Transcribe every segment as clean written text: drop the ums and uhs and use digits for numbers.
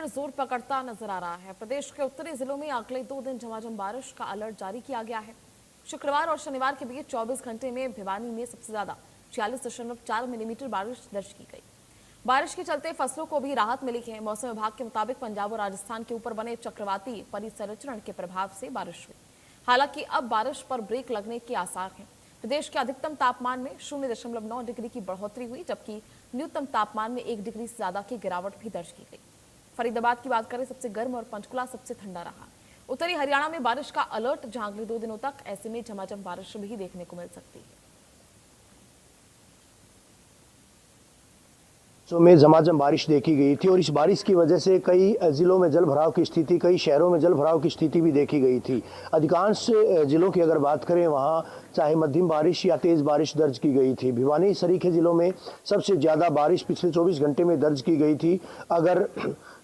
फिर जोर पकड़ता नजर आ रहा है। प्रदेश के उत्तरी जिलों में अगले 2 दिन झमाझम बारिश का अलर्ट जारी किया गया है। शुक्रवार और शनिवार के बीच 24 घंटे में भिवानी में सबसे ज्यादा 46.4 मिलीमीटर बारिश दर्ज की गई। बारिश के चलते फसलों को भी राहत मिली है। मौसम विभाग के मुताबिक पंजाब और राजस्थान के ऊपर बने चक्रवाती परिसंचरण के प्रभाव से बारिश हुई। हालांकि अब बारिश पर ब्रेक लगने के आसार हैं। प्रदेश के अधिकतम तापमान में 0.9 डिग्री की बढ़ोतरी हुई, जबकि न्यूनतम तापमान में 1 डिग्री से ज्यादा की गिरावट भी दर्ज की गई। फरीदाबाद की बात करें, सबसे गर्म और पंचकुला सबसे ठंडा रहा। उत्तरी हरियाणा में बारिश का अलर्ट, जहां अगले 2 दिनों तक ऐसे में झमाझम बारिश भी देखने को मिल सकती है। में झमाझम बारिश देखी गई थी और इस बारिश की वजह से कई जिलों में जल भराव की स्थिति, कई शहरों में जल भराव की स्थिति भी देखी गई थी। अधिकांश जिलों की अगर बात करें, वहां चाहे मध्यम बारिश या तेज बारिश दर्ज की गई थी। भिवानी सरीखे जिलों में सबसे ज्यादा बारिश पिछले 24 घंटे में दर्ज की गई थी अगर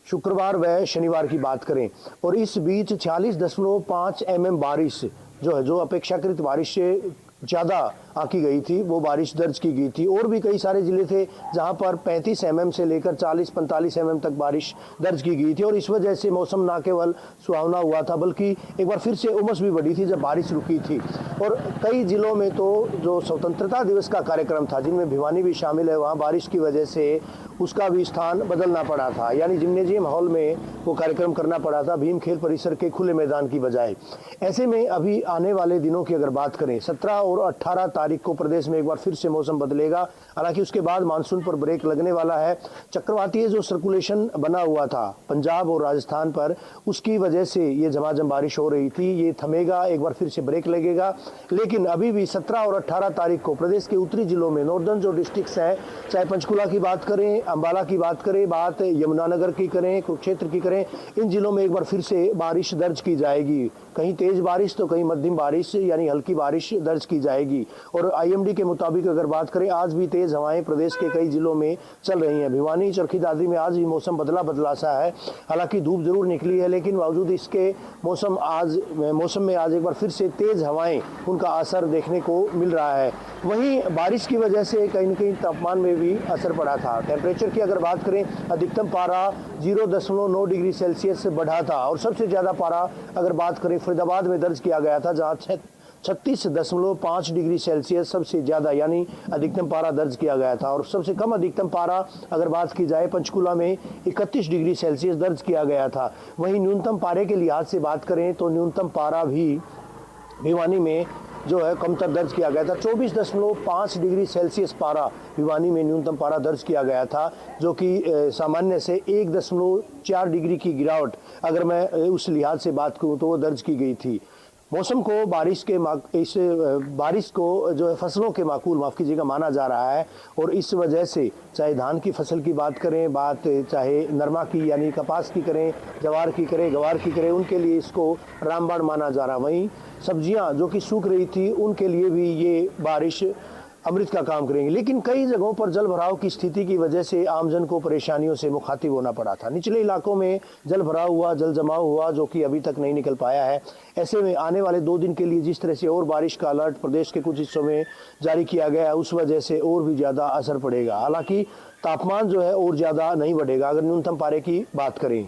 शुक्रवार व शनिवार की बात करें। और इस बीच 46.5 mm बारिश जो अपेक्षाकृत बारिश से ज़्यादा आंकी गई थी, वो बारिश दर्ज की गई थी। और भी कई सारे जिले थे जहां पर 35 mm से लेकर 40-45 mm तक बारिश दर्ज की गई थी। और इस वजह से मौसम न केवल सुहावना हुआ था, बल्कि एक बार फिर से उमस भी बढ़ी थी जब बारिश रुकी थी। और कई जिलों में तो जो स्वतंत्रता दिवस का कार्यक्रम था, जिनमें भिवानी भी शामिल है, वहाँ बारिश की वजह से उसका भी स्थान बदलना पड़ा था, यानी जिम्नेजियम हॉल में वो कार्यक्रम करना पड़ा था, भीम खेल परिसर के खुले मैदान की बजाय। ऐसे में अभी आने वाले दिनों की अगर बात करें, 17 और 18 तारीख को प्रदेश में एक बार फिर से मौसम बदलेगा। हालांकि उसके बाद मानसून पर ब्रेक लगने वाला है। चक्रवातीय जो सर्कुलेशन बना हुआ था पंजाब और राजस्थान पर, उसकी वजह से ये झमाझम बारिश हो रही थी, ये थमेगा, एक बार फिर से ब्रेक लगेगा। लेकिन अभी भी 17 और 18 तारीख को प्रदेश के उत्तरी जिलों में, नॉर्दर्न जो डिस्ट्रिक्ट्स हैं, चाहे पंचकुला की बात करें, अंबाला की बात करें, बात यमुनानगर की करें, कुरुक्षेत्र की करें, इन जिलों में एक बार फिर से बारिश दर्ज की जाएगी। कहीं तेज बारिश तो कहीं मध्यम बारिश, यानी हल्की बारिश दर्ज की जाएगी। और आईएमडी के मुताबिक अगर बात करें, आज भी तेज हवाएं प्रदेश के कई जिलों में चल रही हैं। भिवानी, चरखी दादरी में आज भी मौसम बदला सा है। हालांकि धूप जरूर निकली है, लेकिन बावजूद इसके मौसम में आज एक बार फिर से तेज हवाएं, उनका असर देखने को मिल रहा है। वहीं बारिश की वजह से कहीं न कहीं तापमान में भी असर पड़ा था। टेम्परेचर की अगर बात करें, अधिकतम पारा 0.9 डिग्री सेल्सियस से बढ़ा था। और सबसे ज़्यादा पारा अगर बात करें फरीदाबाद में दर्ज किया गया था, जहाँ 36.5 डिग्री सेल्सियस सबसे ज़्यादा यानी अधिकतम पारा दर्ज किया गया था। और सबसे कम अधिकतम पारा अगर बात की जाए, पंचकुला में 31 डिग्री सेल्सियस दर्ज किया गया था। वहीं न्यूनतम पारे के लिहाज से बात करें तो न्यूनतम पारा भी भिवानी में जो है कमतर दर्ज किया गया था। 24.5 डिग्री सेल्सियस पारा भिवानी में न्यूनतम पारा दर्ज किया गया था, जो कि सामान्य से 1.4 डिग्री की गिरावट अगर मैं उस लिहाज से बात करूं तो वो दर्ज की गई थी। मौसम को बारिश को जो है फसलों के माकूल, माफ़ कीजिएगा, माना जा रहा है। और इस वजह से चाहे धान की फसल की बात करें, चाहे नरमा की यानी कपास की करें, जवार की करें, गवार की करें, उनके लिए इसको रामबाण माना जा रहा है। वहीं सब्जियां जो कि सूख रही थी, उनके लिए भी ये बारिश अमृत का काम करेंगे। लेकिन कई जगहों पर जल भराव की स्थिति की वजह से आमजन को परेशानियों से मुखातिब होना पड़ा था। निचले इलाकों में जल भराव हुआ, जल जमाव हुआ, जो कि अभी तक नहीं निकल पाया है। ऐसे में आने वाले 2 दिन के लिए जिस तरह से और बारिश का अलर्ट प्रदेश के कुछ हिस्सों में जारी किया गया है, उस वजह से और भी ज़्यादा असर पड़ेगा। हालांकि तापमान जो है और ज़्यादा नहीं बढ़ेगा अगर न्यूनतम पारे की बात करें।